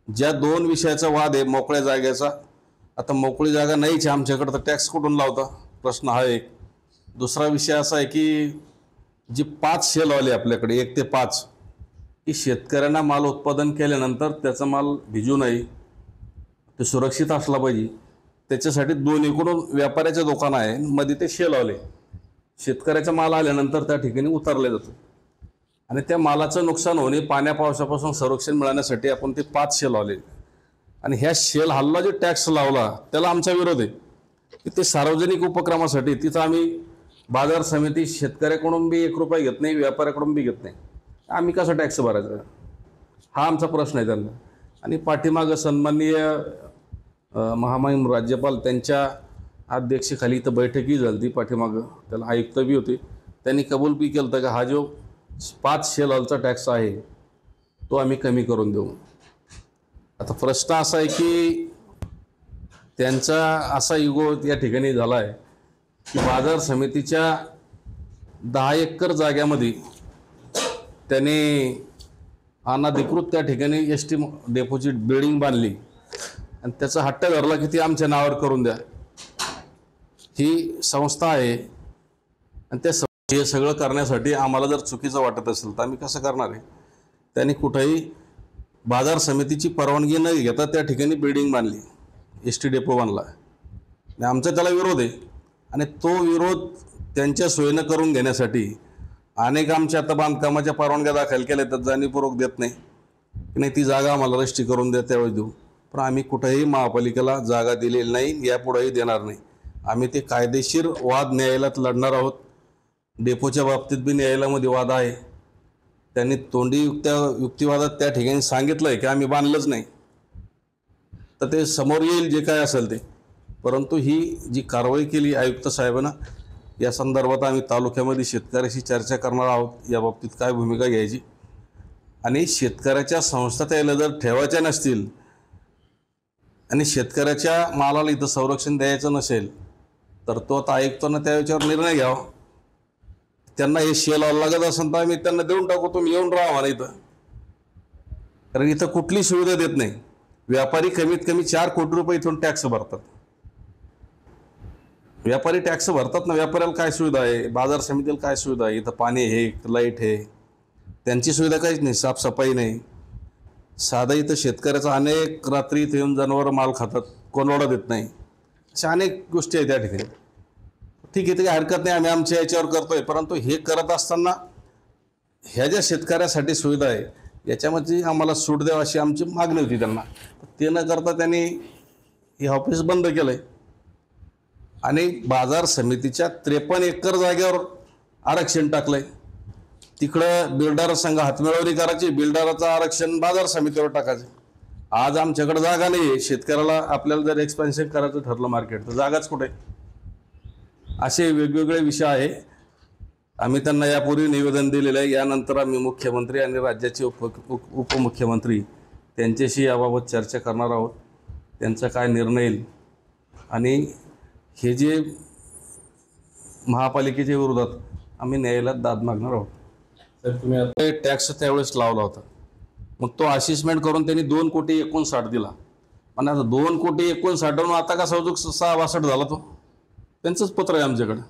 ज्या 2 विषयाचा वाद आहे मोकळ्या जागेचा, आता मोकळी जागा नाहीच आहे आमच्याकडं, तर टॅक्स कुठून लावता, प्रश्न हा एक. दुसरा विषय असा आहे की जी 5 शेल लावले आपल्याकडे 1 ते 5 की शेतकऱ्यांना माल उत्पादन केल्यानंतर त्याचा माल भिजू नये, ते सुरक्षित असला पाहिजे, त्याच्यासाठी 2 इकडून व्यापाऱ्याचं दुकान आहे, मध्ये ते शेल लावले. शेतकऱ्याचा माल आल्यानंतर त्या ठिकाणी उतरले जातो आणि त्या मालाचं नुकसान होणे, पाण्या पावसापासून संरक्षण मिळण्यासाठी आपण ते 5 शेल लावले. आणि ह्या शेल हल्ला जे टॅक्स लावला त्याला आमचा विरोध आहे की ते सार्वजनिक उपक्रमासाठी, तिथं आम्ही बाजार समिती शेतकऱ्याकडून बी 1 रुपया घेत नाही, व्यापाऱ्याकडून बी घेत नाही, आम्ही कसा टॅक्स भरायचा, हा आमचा प्रश्न आहे त्यांना. आणि पाठीमागं सन्माननीय महामहिम राज्यपाल त्यांच्या अध्यक्षतेखाली इथं बैठकही झाली ती पाठीमागं, त्याला आयुक्त बी होते, त्यांनी कबूल बी केलं होतं की हा जो 5 शेल हॉलचा टॅक्स आहे तो आम्ही कमी करून देऊ. आता प्रश्न असा आहे की त्यांचा असा इगो या ठिकाणी झाला आहे की बाजार समितीच्या 10 एकर जाग्यामध्ये त्यांनी अनधिकृत त्या ठिकाणी ST डेपोची बिल्डिंग बांधली आणि त्याचा हट्ट धरला की ती आमच्या नावावर करून द्या. ही संस्था आहे आणि त्या हे सगळं करण्यासाठी आम्हाला जर चुकीचं वाटत असेल तर आम्ही कसं करणार आहे. त्यांनी कुठंही बाजार समितीची परवानगी न घेता त्या ठिकाणी बिल्डिंग बांधली, ST डेपो बांधला आणि आमचा त्याला विरोध आहे. आणि तो विरोध त्यांच्या सोयीनं करून घेण्यासाठी अनेक आमच्या आता बांधकामाच्या परवानग्या दाखल केल्या, तर जाणीवपूर्वक देत नाही की नाही ती जागा आम्हाला रजिस्ट्री करून द्या त्यावेळी देऊ. पण आम्ही कुठेही महापालिकेला जागा दिलेली नाही, यापुढेही देणार नाही. आम्ही ते कायदेशीर वाद न्यायालयात लढणार आहोत. डेपोच्या बाबतीत बी न्यायालयामध्ये वाद आहे. त्यांनी तोंडी युक्तिवादात त्या ठिकाणी सांगितलं आहे की आम्ही बांधलंच नाही, तर ते समोर येईल जे काय असेल ते. परंतु ही जी कारवाई केली आयुक्त साहेबांना, या संदर्भात आम्ही तालुक्यामध्ये शेतकऱ्याशी चर्चा करणार आहोत, या बाबतीत काय भूमिका घ्यायची. आणि शेतकऱ्याच्या संस्था त्याला जर ठेवायच्या नसतील आणि शेतकऱ्याच्या मालाला इथं संरक्षण द्यायचं नसेल तर तो आता आयुक्तांना त्या याच्यावर निर्णय घ्यावा. त्यांना हे शेल लागत असेल तर आम्ही त्यांना देऊन टाकू, तुम्ही येऊन राहा मला इथं. कारण इथं कुठली सुविधा देत नाही. व्यापारी कमीत कमी 4 कोटी रुपये इथून टॅक्स भरतात. व्यापारी टॅक्स भरतात ना, व्यापाऱ्याला काय सुविधा आहे, बाजार समितीला काय सुविधा आहे, इथं पाणी आहे, लाईट आहे, त्यांची सुविधा काहीच नाही, साफसफाई नाही. साधा इथं शेतकऱ्याचा अनेक रात्री इथं येऊन जनावरं माल खातात, कोणवडा देत नाही, अशा अनेक गोष्टी आहेत त्या ठिकाणी. ठीक आहे, ते काही हरकत नाही, आम्ही आमच्या याच्यावर करतोय. परंतु हे करत असताना ह्या ज्या शेतकऱ्यासाठी सुविधा आहे याच्यामध्ये आम्हाला सूट द्यावी अशी आमची मागणी होती त्यांना. ते न करता त्यांनी हे ऑफिस बंद केलं आहे आणि बाजार समितीच्या 53 एकर जागेवर आरक्षण टाकलं आहे. तिकडं बिल्डर संघ हातमिळवणी करायची, बिल्डराचं आरक्षण बाजार समितीवर टाकायचं. आज आमच्याकडे जागा नाही आहे, शेतकऱ्याला आपल्याला जर एक्सपेन्शन करायचं ठरलं मार्केट तर जागाच कुठे. असे वेगवेगळे विषय आहे. आम्ही त्यांना यापूर्वी निवेदन दिलेलं आहे. यानंतर आम्ही मुख्यमंत्री आणि राज्याचे उपमुख्यमंत्री त्यांच्याशी याबाबत चर्चा करणार आहोत. त्यांचा काय निर्णय येईल आणि हे जे महापालिकेच्या विरोधात आम्ही न्यायालयात दाद मागणार आहोत. तर तुम्ही आता टॅक्स त्यावेळेस लावला होता, मग तो असेसमेंट करून त्यांनी 2,59,00,000 दिला. पण आता 2,59,00,000 आता का सहजूक 662 झाला, तो त्यांचंच पत्र आहे आमच्याकडे.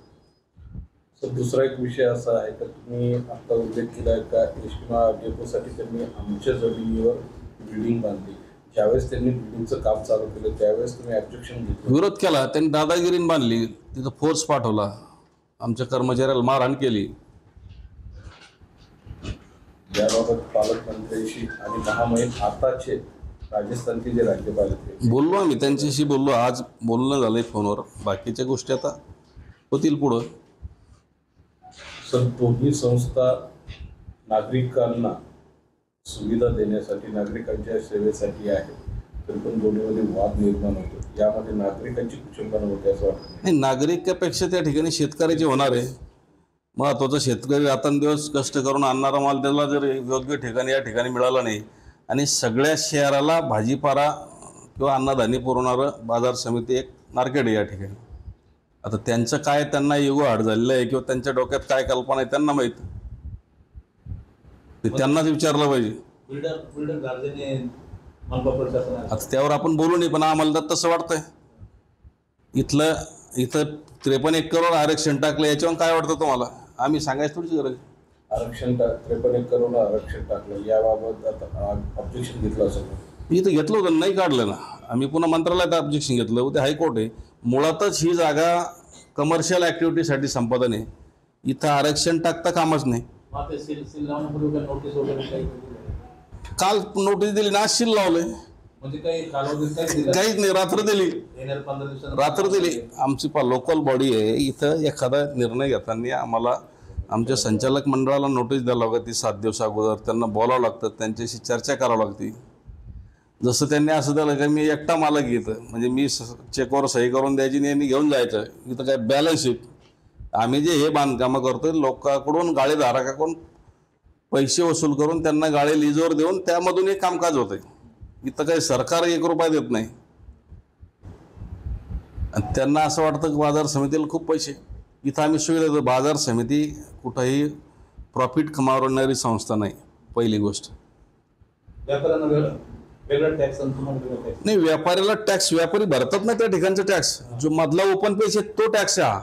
सर, दुसरा एक विषय असा आहे तर तुम्ही आता उल्लेख केला का ST डेपोसाठी त्यांनी आमच्या जमिनीवर बिल्डिंग बांधली. ज्यावेळेस त्यांनी बिल्डिंगचं काम चालू केलं त्यावेळेस तुम्ही ऑब्जेक्शन घेतलं, विरोध केला. त्यांनी दादागिरीने बांधली, तिथं फोर्स पाठवला, आमच्या कर्मचाऱ्याला मारहाण केली. याबाबत पालकमंत्र्यांशी आणि महामहिम आताचे राजस्थानचे जे राज्यपाल आहेत बोललो, आम्ही त्यांच्याशी बोललो, आज बोलणं झालंय फोनवर. बाकीच्या गोष्टी आता होतील पुढं. सर, दोन्ही संस्था नागरिकांना सुविधा देण्यासाठी नागरिकांच्या सेवेसाठी आहे, तरी पण दोन्हीमध्ये वाद निर्माण होतो. यामध्ये नागरिकांची कुचंबना होते असं वाटतं? नाही, नागरिकापेक्षा त्या ठिकाणी शेतकऱ्याचे होणार आहे. महत्त्वाचं शेतकरी रात्रंदिवस कष्ट करून आणणारा माल त्याला जर योग्य ठिकाणी या ठिकाणी मिळाला नाही आणि सगळ्या शहराला भाजीपाला किंवा अन्नधान्य पुरवणारं बाजार समिती एक मार्केट आहे या ठिकाणी. आता त्यांचं काय, त्यांना इगो हार्ड झालेलं आहे किंवा त्यांच्या डोक्यात काय कल्पना आहे त्यांना माहीत, ते त्यांनाच विचारलं पाहिजे. आता त्यावर आपण बोलू नये, पण आम्हाला तर तसं वाटतंय. इथं 53 करोड आरक्षण टाकलं, याच्यावर काय वाटतं तुम्हाला? आम्ही सांगायची थोडीच गरज. आरक्षण 53 करोड आरक्षण टाकलं, याबाबत आता ऑब्जेक्शन घेतलं असेल? इथं घेतलं होतं, नाही काढलं ना. आम्ही पुन्हा मंत्रालयात ऑब्जेक्शन घेतलं. उद्या हायकोर्ट आहे. मुळातच ही जागा कमर्शियल ॲक्टिव्हिटीसाठी संपादन आहे. इथं आरक्षण टाकता कामच नाही. काल नोटीस दिली ना, आज सील लावलंय. काहीच नाही, रात्र दिली. आमची लोकल बॉडी आहे. इथं एखादा निर्णय घेताना आम्हाला आमच्या संचालक मंडळाला नोटीस द्यावं लागते 7 दिवस अगोदर. त्यांना बोलावं लागतं, त्यांच्याशी चर्चा करावं लागते. जसं त्यांनी असं दिलं की मी एकटा मालक घेतं, म्हणजे मी चेकवर सही करून द्यायची आणि यांनी घेऊन जायचं. इथं काय बॅलन्स शीट. आम्ही जे हे बांधकामं करतोय, लोकांकडून गाळेधारकाकडून पैसे वसूल करून त्यांना गाळे लिजवर देऊन त्यामधून हे कामकाज होतंय. इथं काही सरकार 1 रुपया देत नाही. आणि त्यांना असं वाटतं की बाजार समितीला खूप पैसे. इथं आम्ही सुविधा देतो. बाजार समिती कुठंही प्रॉफिट कमावणारी संस्था नाही. पहिली गोष्ट. नाही, व्यापाऱ्याला टॅक्स व्यापारी भरतात ना त्या ठिकाणचा टॅक्स. जो मधला ओपन पेज आहे तो टॅक्स आहे हा.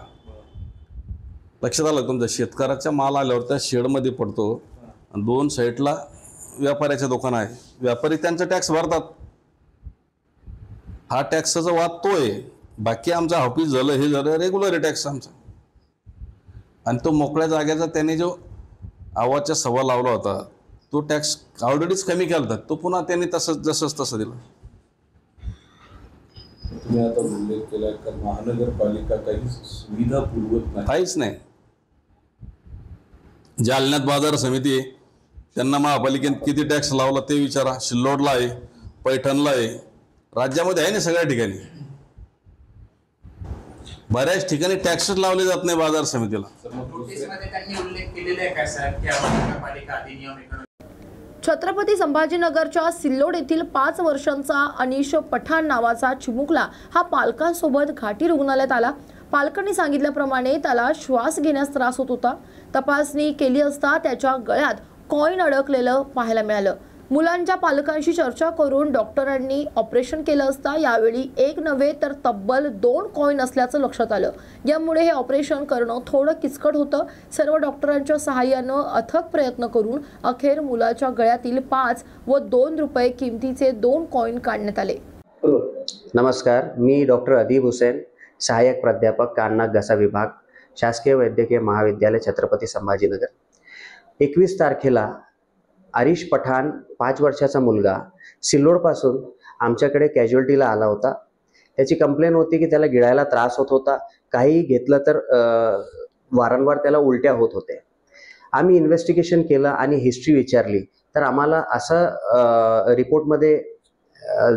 लक्षात आलं तुमच्या? शेतकऱ्याचा माल आल्यावर त्या शेडमध्ये पडतो. 2 साईडला व्यापाऱ्याच्या दुकान आहे. व्यापारी त्यांचा टॅक्स भरतात. हा टॅक्सचा वाद तो आहे. बाकी आमचा ऑफिस झालं, हे झालं, रेग्युलर आहे टॅक्स आमचा. आणि तो मोकळ्या जागेचा त्याने जो आवाजचा सव्वा लावला होता, तो टॅक्स ऑलरेडीच कमी केला होता. तो पुन्हा त्यांनी जसंच तसं दिलं. तुम्ही आता उल्लेख केला की महानगरपालिका काही सुविधा पुरवत नाही. काहीच नाही. जालन्यात बाजार समिती आहे, त्यांना महापालिकेने किती टॅक्स लावला ते विचारा. सिल्लोडला आहे, पैठणला आहे, राज्यामध्ये आहे ना सगळ्या ठिकाणी. बऱ्याच ठिकाणी टॅक्सच लावले जात नाही बाजार समितीला. छत्रपती संभाजीनगरच्या सिल्लोड येथील 5 वर्षांचा अनिश पठाण नावाचा चिमुकला हा पालकांसोबत घाटी रुग्णालयात आला. पालकांनी सांगितल्याप्रमाणे त्याला श्वास घेण्यास त्रास होत होता. तपासणी केली असता त्याच्या गळ्यात कॉइन अडकलेलं पाहायला मिळालं. मुलांच्या पालकांशी चर्चा करून डॉक्टरांनी ऑपरेशन केलं असता यावेळी 1 नव्हे तर तब्बल 2 कॉइन असल्याचं लक्षात आलं. यामुळे हे ऑपरेशन करणं थोडं किचकट होतं. सर्व डॉक्टरांच्या सहाय्यानं अथक प्रयत्न करून अखेर मुलाच्या गळ्यातील 5 व 2 रुपये किमतीचे 2 कॉइन काढण्यात आले. नमस्कार, मी डॉक्टर अदीब हुसेन, सहाय्यक प्राध्यापक कान नाक घसा विभाग, शासकीय वैद्यकीय महाविद्यालय छत्रपती संभाजीनगर. 21 तारखेला आरिश पठाण 5 वर्षाचा मुलगा सिल्लोडपासून आमच्याकडे कॅज्युअल्टीला आला होता. त्याची कंप्लेन होती की त्याला गिळायला त्रास होत होता. काही घेतलं तर वारंवार त्याला उलट्या होत होते. आम्ही इन्व्हेस्टिगेशन केलं आणि हिस्ट्री विचारली तर आम्हाला असं रिपोर्टमध्ये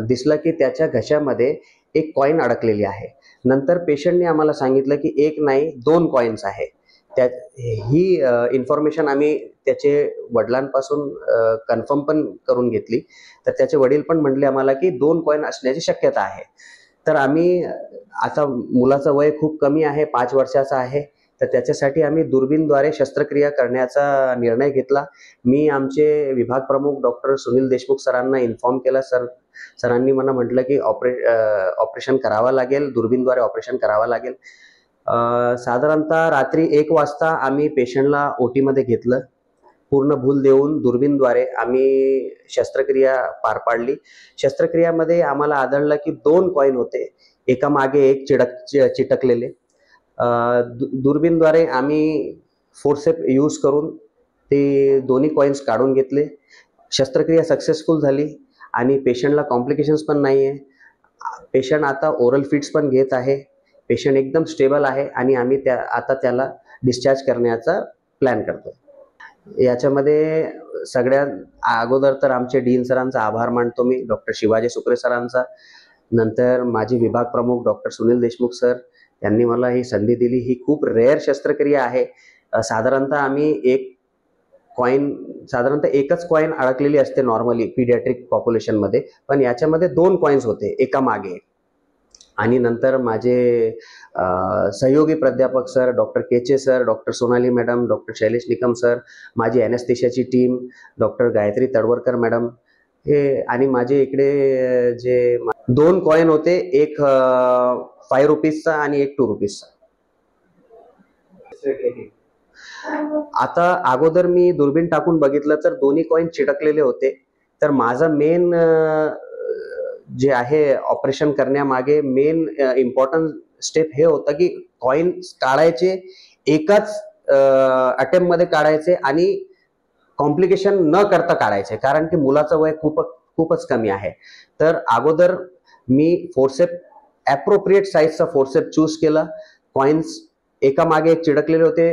दिसलं की त्याच्या घशामध्ये 1 कॉइन अडकलेली आहे. नंतर पेशंटने आम्हाला सांगितलं की 1 नाही 2 कॉइन्स आहे. ही इन्फॉर्मेशन आम्ही त्याचे वडिलांपासून कन्फर्म पण करून घेतली. तर त्याचे वडील पण म्हटले आम्हाला की 2 कॉइन असण्याची शक्यता आहे. तर आम्ही आता मुलाचं वय खूप कमी आहे, 5 वर्षाचा आहे, तर त्याच्यासाठी आम्ही दुर्बीणद्वारे शस्त्रक्रिया करण्याचा निर्णय घेतला. मी आमचे विभाग प्रमुख डॉक्टर सुनील देशमुख सरांना इन्फॉर्म केला. सरांनी मला म्हटलं की ऑपरेशन करावं लागेल, दुर्बीणद्वारे ऑपरेशन करावं लागेल. साधारणतः रात्री 1 वाजता आम्ही पेशंटला ओटीमध्ये घेतलं. पूर्ण भूल देऊन दुर्बीणद्वारे आम्ही शस्त्रक्रिया पार पाडली. शस्त्रक्रियामध्ये आम्हाला आढळलं की 2 कॉइन होते, एका मागे एक चिटकलेले. दुर्बीणद्वारे आम्ही फोर्सेप यूज करून ते दोन्ही कॉइन्स काढून घेतले. शस्त्रक्रिया सक्सेसफुल झाली आणि पेशंटला कॉम्प्लिकेशन्स पण नाही आहे. पेशंट आता ओरल फीड्स पण घेत आहे. पेशंट एकदम स्टेबल आहे आणि आम्ही आता त्याला डिस्चार्ज करण्याचा प्लॅन करतो. याच्यामध्ये सगळ्यात अगोदर तर आमचे डीन सरांचा आभार मानतो मी, डॉक्टर शिवाजी सुक्रे सरांचा. नंतर माजी विभाग प्रमुख डॉक्टर सुनील देशमुख सर यांनी मला ही संधी दिली. ही खूप रेअर शस्त्रक्रिया आहे. साधारणतः आम्ही साधारणतः एकच कॉईन अडकलेली असते नॉर्मली पीडियाट्रिक पॉप्युलेशनमध्ये, पण याच्यामध्ये 2 कॉईन्स होते एका मागे. आणि नंतर माझे सहयोगी प्राध्यापक सर डॉक्टर केचे sir, doctor Sonali madam, doctor Shailesh Nikam sir, माझी ॲनेस्थेशियाची team doctor Gayatri Tadvarkar madam हे, आणि माझे इकडे जे 2 कॉईन होते, एक 5 रुपीजचा आणि एक 2 रुपीजचा. आता अगोदर मी दुर्बीण टाकून बघितलं तर दोन्ही कॉईन चिटकलेले होते. तर माझं मेन जे आहे ऑपरेशन करण्यामागे मेन इम्पॉर्टंट स्टेप हे होतं की कॉईन काढायचे एकाच अटेम्प्टमध्ये काढायचे आणि कॉम्प्लिकेशन न करता काढायचे, कारण की मुलाचं वय खूपच कमी आहे. तर अगोदर मी फोर्सेप ॲप्रोप्रिएट साईजचा फोर्सेप चूज केला. कॉईन्स एका मागे एक चिडकलेले होते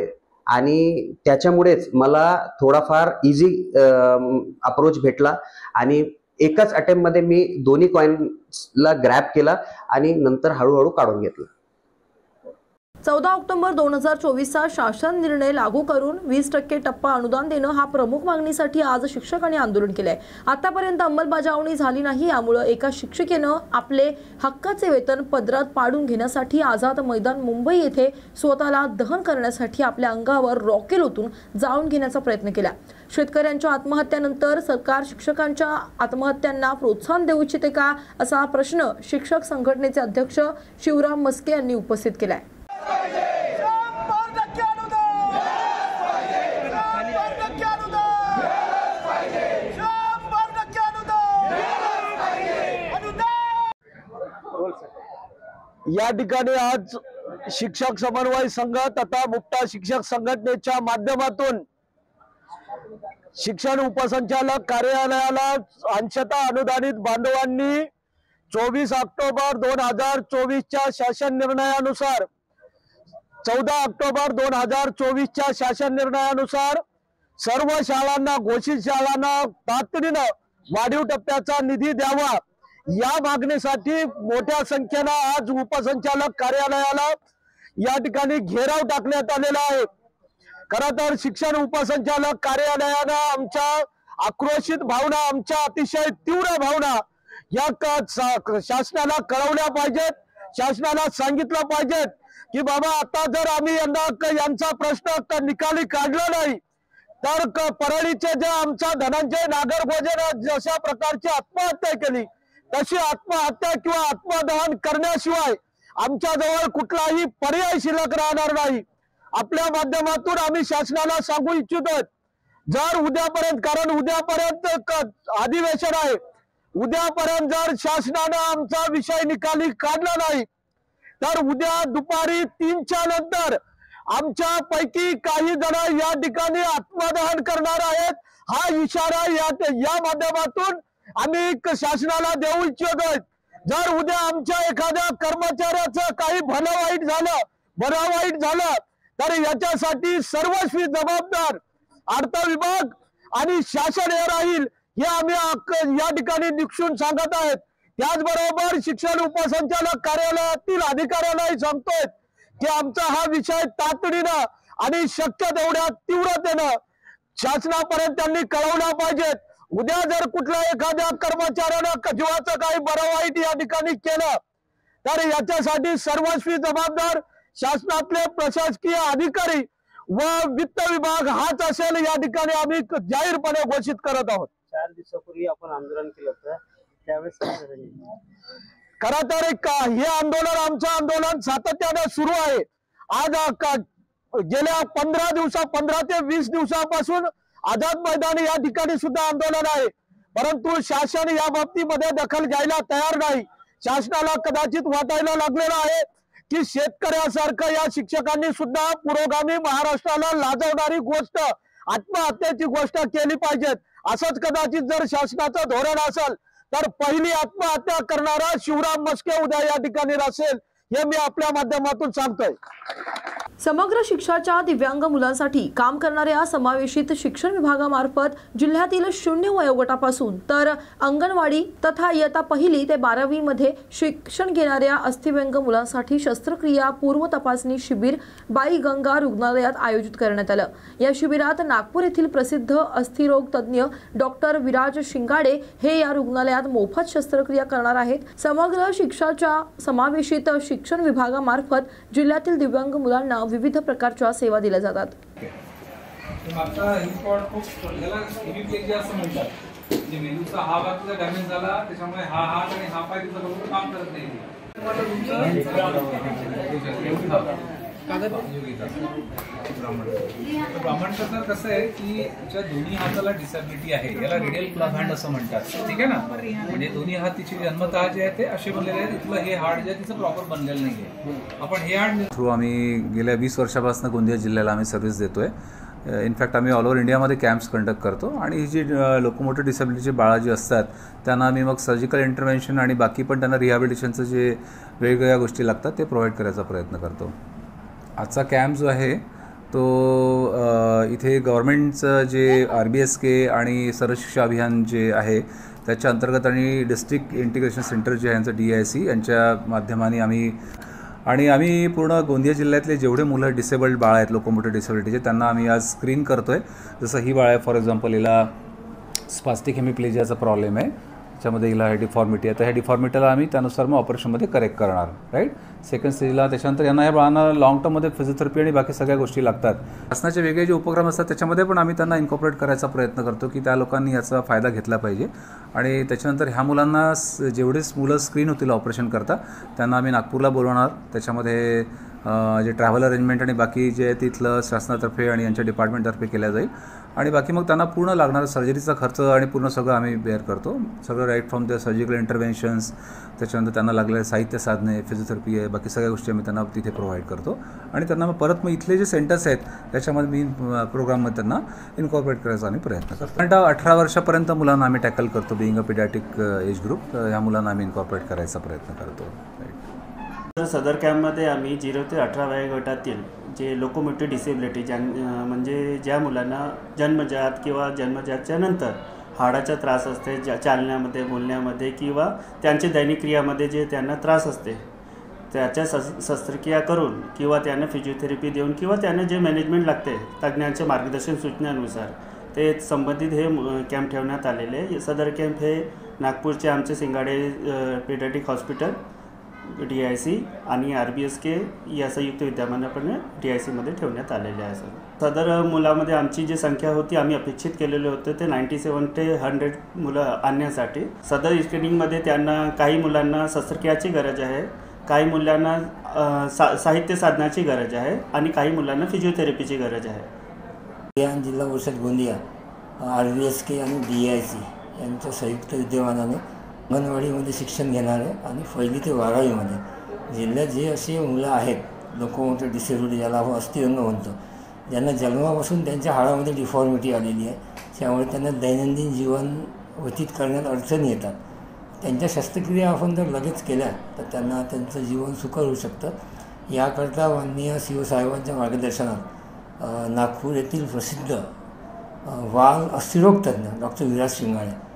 आणि त्याच्यामुळेच मला थोडाफार इझी अप्रोच भेटला आणि एकाच अटेम्प्टमध्ये मी दोन्ही कॉईन्सला ग्रॅब केला आणि नंतर हळूहळू काढून घेतलं. 14 ऑक्टोबर 2024चा शासन निर्णय लागू करून 20% टप्पा अनुदान देणं हा प्रमुख मागणीसाठी आज शिक्षकांनी आंदोलन केलंय. आतापर्यंत अंमलबजावणी झाली नाही, यामुळे एका शिक्षिकेनं आपले हक्काचे वेतन पदरात पाडून घेण्यासाठी आझाद मैदान मुंबई येथे स्वतःला दहन करण्यासाठी आपल्या अंगावर रॉकेल ओतून जाळून घेण्याचा प्रयत्न केला. शेतकऱ्यांच्या आत्महत्यानंतर सरकार शिक्षकांच्या आत्महत्यांना प्रोत्साहन देऊ इच्छिते का, असा प्रश्न शिक्षक संघटनेचे अध्यक्ष शिवराम मस्के यांनी उपस्थित केलाय. या ठिकाणी आज शिक्षक समन्वय संघ तथा मुक्ता शिक्षक संघटनेच्या माध्यमातून शिक्षण उपसंचालक कार्यालयाला अंशतः अनुदानित बांधवांनी 24 ऑक्टोबर 2024च्या शासन निर्णयानुसार 14 ऑक्टोबर 2024च्या शासन निर्णयानुसार सर्व शाळांना, घोषित शाळांना तातडीनं वाढीव टप्प्याचा निधी द्यावा या मागणीसाठी मोठ्या संख्येनं आज उपसंचालक कार्यालयाला या ठिकाणी घेराव टाकण्यात आलेला आहे. खरं तर शिक्षण उपसंचालक कार्यालयानं आमच्या आक्रोशित भावना, आमच्या अतिशय तीव्र भावना या शासनाला कळवल्या पाहिजेत. शासनाला सांगितलं पाहिजेत की बाबा आता जर आम्ही यांचा प्रश्न निकाली काढला नाही तर परळीचे जे आमच्या धनंजय नागरगोजेनं जशा प्रकारची आत्महत्या केली तशी आत्महत्या किंवा आत्मदहन करण्याशिवाय आमच्याजवळ कुठलाही पर्याय शिल्लक राहणार नाही. आपल्या माध्यमातून आम्ही शासनाला सांगू इच्छितो, जर उद्यापर्यंत, कारण उद्यापर्यंत अधिवेशन आहे, उद्यापर्यंत जर शासनानं आमचा विषय निकाली काढला नाही तर उद्या दुपारी 3च्या नंतर आमच्या पैकी काही जण या ठिकाणी आत्मदहन करणार आहेत. हा इशारा या माध्यमातून आम्ही शासनाला देऊ इच्छितो. जर उद्या आमच्या एखाद्या कर्मचाऱ्याचं काही भलं वाईट झालं तर याच्यासाठी सर्वस्वी जबाबदार अर्थ विभाग आणि शासन हे राहील, हे आम्ही या ठिकाणी निक्षून सांगत आहेत. त्याचबरोबर शिक्षण उपसंचालक कार्यालयातील अधिकाऱ्यांनाही सांगतोय की आमचा हा विषय तातडीनं आणि शक्य तेवढ्या तीव्रतेनं शासनापर्यंत त्यांनी कळवला पाहिजे. उद्या जर कुठल्या एखाद्या कर्मचाऱ्यानं जीवाचं काही बरं वाईट या ठिकाणी केलं तर याच्यासाठी सर्वस्वी जबाबदार शासनातले प्रशासकीय अधिकारी व वित्त विभाग हाच असेल, या ठिकाणी आम्ही जाहीरपणे घोषित करत आहोत. 4 दिवसापूर्वी आपण आंदोलन केलं होतं, त्यावेळेस खरं तर हे आमचं आंदोलन सातत्याने सुरू आहे. आज गेल्या 15 ते 20 दिवसापासून आझाद मैदानी या ठिकाणी सुद्धा आंदोलन आहे, परंतु शासन या बाबतीमध्ये दखल घ्यायला तयार नाही. शासनाला कदाचित वाटायला लागलेलं आहे की शेतकऱ्यासारखं या शिक्षकांनी सुद्धा पुरोगामी महाराष्ट्राला लाजवणारी गोष्ट, आत्महत्येची गोष्ट केली पाहिजे. असंच कदाचित जर शासनाचं धोरण असेल तर पहिली आत्महत्या करणारा शिवराम मस्के उद्या या ठिकाणी असेल, हे मी आपल्या माध्यमातून सांगतोय. समग्र शिक्षाच्या दिव्यांग मुलांसाठी काम करणाऱ्या समावेशित शिक्षण विभागामार्फत जिल्ह्यातील 0 वयोगटापासून तर अंगणवाडी तथा इयत्ता 1 ते 12वी मध्ये शिक्षण घेणाऱ्या अस्थिव्यंग मुलांसाठी शस्त्रक्रिया पूर्व तपासणी शिबिर बाई गंगा रुग्णालयात आयोजित करण्यात आलं। या शिबिरात नागपूर येथील प्रसिद्ध अस्थिरोग तज्ञ डॉक्टर विराज शिंगाडे हे या रुग्णालयात मोफत शस्त्रक्रिया करणार आहेत। समग्र शिक्षाच्या समावेशित शिक्षण विभागामार्फत जिल्ह्यातील दिव्यांग मुलांना विविध प्रकारच्या सेवा दिल्या जातात। आता ही स्पॉट खूप याला हेमिप्लेजिया असं म्हणतात, म्हणजे मेंदूचा हा भाग तिचा डॅमेज झाला, त्याच्यामुळे हा हात आणि हा पाय तिचा बरोबर काम करत नाही। ब्राह्मणचं कसं आहे की तिच्या दोन्ही हाताला डिसॅबिलिटी आहे, याला रेडियल क्लब हँड असं म्हणतात, ठीक आहे ना। म्हणजे दोन्ही हात तिचे जन्मतः जे आहे ते असे बनलेले आहेत, तिथलं हे हाड जे आहे तिचं प्रॉपर बनलेलं नाहीये। आपण हे हाड थ्रू आम्ही गेल्या 20 वर्षापासून गोंदिया जिल्ह्याला आम्ही सर्व्हिस देतोय। इनफॅक्ट आम्ही ऑल ओव्हर इंडियामध्ये कॅम्प्स कंडक्ट करतो आणि ही जी लोकोमोटर डिसेबिलिटीचे बाळं जी असतात त्यांना आम्ही मग सर्जिकल इंटरव्हेन्शन आणि बाकी पण त्यांना रिहॅबिलिटेशनचं जे वेगवेगळ्या गोष्टी लागतात ते प्रोव्हाइड करायचा प्रयत्न करतो। आजचा कॅम्प जो आहे तो इथे गव्हर्नमेंटचं जे RBSK आणि सर्वशिक्षा अभियान जे आहे त्याच्या अंतर्गत आणि डिस्ट्रिक्ट इंटिग्रेशन सेंटर जे आहे यांचं DIC यांच्या माध्यमाने आम्ही पूर्ण गोंदिया जिल्ह्यातले जेवढे मुलं डिसेबल्ड बाळ आहेत लोकोमोटर डिसेबिलिटीचे त्यांना आम्ही आज स्क्रीन करतो आहे। जसं ही बाळ आहे फॉर एक्झाम्पल, हिला स्पास्टिक हेमिप्लेजियाचा प्रॉब्लेम आहे, त्याच्यामध्ये हिला डिफॉर्मिटी आहे, तर ह्या डिफॉर्मिटीला आम्ही त्यानुसार मग ऑपरेशनमध्ये करेक्ट करणार, राईट। सेकंड स्टेजला त्याच्यानंतर यांना या बाळांना लॉंग टर्ममध्ये फिजिओथेरपी आणि बाकी सगळ्या गोष्टी लागतात। शासनाचे वेगळे जे उपक्रम असतात त्याच्यामध्ये पण आम्ही त्यांना इन्कॉर्पोरेट करायचा प्रयत्न करतो की त्या लोकांनी याचा फायदा घेतला पाहिजे। आणि त्याच्यानंतर ह्या मुलांना जेवढेच मुलं स्क्रीन होतील ऑपरेशन करता त्यांना आम्ही नागपूरला बोलवणार, त्याच्यामध्ये जे ट्रॅव्हल अरेंजमेंट आणि बाकी जे आहे तिथलं शासनातर्फे आणि यांच्या डिपार्टमेंटतर्फे केल्या जाईल आणि बाकी मग त्यांना पूर्ण लागणारा सर्जरीचा खर्च आणि पूर्ण सगळं आम्ही बेअर करतो, सगळं right from the surgical interventions, त्याच्यानंतर त्यांना लागलेले साहित्य साधने, फिजिओथेरपी आहे, बाकी सगळ्या गोष्टी आम्ही त्यांना तिथे प्रोव्हाइड करतो आणि त्यांना मग परत मग इथले जे सेंटर्स आहेत त्याच्यामध्ये मी प्रोग्राममध्ये त्यांना इन्कॉर्पोरेट करायचा आम्ही प्रयत्न करतो। आणि 18 वर्षापर्यंत मुलांना आम्ही टॅकल करतो, being a paediatric age group, ह्या मुलांना आम्ही इन्कॉर्पोरेट करायचा प्रयत्न करतो। सदर कॅम्पमध्ये आम्ही 0 ते 18 वयोगटातील जे लोकोमोटिव्ह डिसेबिलिटी म्हणजे ज्या मुलांना जन्मजात किंवा जन्मजातच्या नंतर हाडाचा त्रास असते, चालण्यामध्ये, बोलण्यामध्ये किंवा त्यांच्या दैनिक क्रियामध्ये जे त्यांना त्रास असते त्याच्या शस्त्रक्रिया करून किंवा त्यांना फिजिओथेरपी देऊन किंवा त्यांना जे मॅनेजमेंट लागते तज्ज्ञांच्या मार्गदर्शन सूचनांनुसार ते संबंधित हे कॅम्प ठेवण्यात आलेले आहे। सदर कॅम्प हे नागपूरचे आमचे शिंगाडे पेडियाट्रिक हॉस्पिटल DIC आणि RBSK या संयुक्त विद्यमानापणे DICमध्ये ठेवण्यात आलेले आहे। सदर मुलामध्ये आमची जी संख्या होती आम्ही अपेक्षित केलेले होते ते 97 ते 100 मुलं आणण्यासाठी। सदर स्क्रीनिंगमध्ये त्यांना काही मुलांना शस्त्रक्रियाची गरज आहे, काही मुलांना साहित्य साधनाची गरज आहे आणि काही मुलांना फिजिओथेरपीची गरज आहे। जिल्हा परिषद गोंदिया RBSK आणि DIC यांच्या संयुक्त विद्यमानाने अंगणवाडीमध्ये शिक्षण घेणारे आणि 1ली ते 12वीमध्ये जिल्ह्यात जे असे मुलं आहेत लोकोमोटर डिसेबिलिटी ज्याला आपण अस्थिव्यंग म्हणतो, ज्यांना जन्मापासून त्यांच्या हाडामध्ये डिफॉर्मिटी आलेली आहे, त्यामुळे त्यांना दैनंदिन जीवन व्यतीत करण्यात अडचणी येतात, त्यांच्या शस्त्रक्रिया आपण जर लगेच केल्या तर त्यांना त्यांचं जीवन सुकर होऊ शकतं। याकरता माननीय CO साहेबांच्या मार्गदर्शनात नागपूर येथील प्रसिद्ध वाल अस्थिरोग तज्ञ डॉक्टर विराज शिंगाडे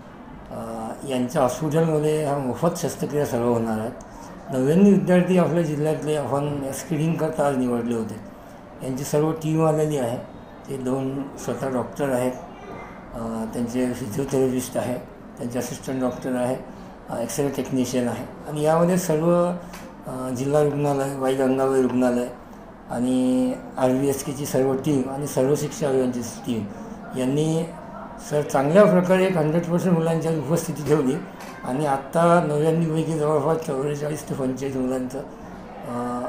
यांच्या हॉस्पिटलमध्ये हा मोफत शस्त्रक्रिया सर्व होणार आहेत। 99 विद्यार्थी आपल्या जिल्ह्यातले आपण स्क्रीनिंग करता आज निवडले होते, यांची सर्व टीम आलेली आहे। ते 2 स्वतः डॉक्टर आहेत, त्यांचे फिजिओथेरपिस्ट आहे, त्यांचे असिस्टंट डॉक्टर आहे, एक्सरे टेक्निशियन आहे आणि यामध्ये सर्व जिल्हा रुग्णालय, बाई गंगाबाई रुग्णालय आणि RBSKची सर्व टीम आणि सर्व शिक्षा अभियानची टीम यांनी चांगल्या प्रकारे 100% मुलांच्या उपस्थिती ठेवली आणि आत्ता 99 पैकी जवळपास 44 ते 45 मुलांचं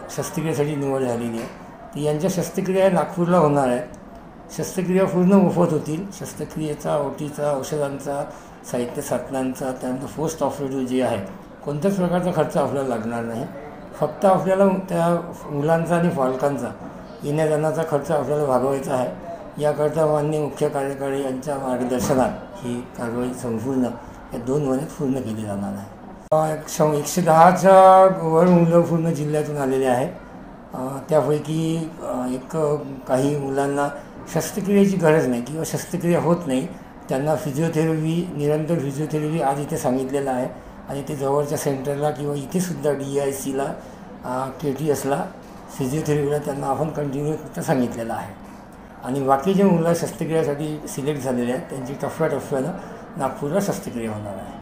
शस्त्रक्रियेसाठी निवड झालेली आहे। ती यांच्या शस्त्रक्रिया नागपूरला होणार आहेत। शस्त्रक्रिया पूर्ण मोफत होतील। शस्त्रक्रियेचा, ओटीचा, औषधांचा, साहित्य साधनांचा, त्यानंतर पोस्ट ऑपरेटिव्ह जे आहे कोणत्याच प्रकारचा खर्च आपल्याला लागणार नाही। फक्त आपल्याला त्या मुलांचा आणि पालकांचा येण्या जाण्याचा खर्च आपल्याला भागवायचा आहे। याकरता माननीय मुख्य कार्यकारी यांच्या मार्गदर्शनात ही कारवाई संपूर्ण या 2 महिन्यात पूर्ण केली जाणार आहे। 110च्या वर मुलं पूर्ण जिल्ह्यातून आलेले आहेत त्यापैकी काही मुलांना शस्त्रक्रियेची गरज नाही किंवा शस्त्रक्रिया होत नाही, त्यांना फिजिओथेरपी, निरंतर फिजिओथेरपी आज इथे सांगितलेलं आहे आणि ते जवळच्या सेंटरला किंवा इथेसुद्धा DICला KTSला फिजिओथेरपीला त्यांना आपण कंटिन्यू सांगितलेलं आहे. आणि बाकी जे मुलं शस्त्रक्रियेसाठी सिलेक्ट झालेले आहेत त्यांची टप्प्याटप्प्यानं नागपूरला शस्त्रक्रिया होणार आहे.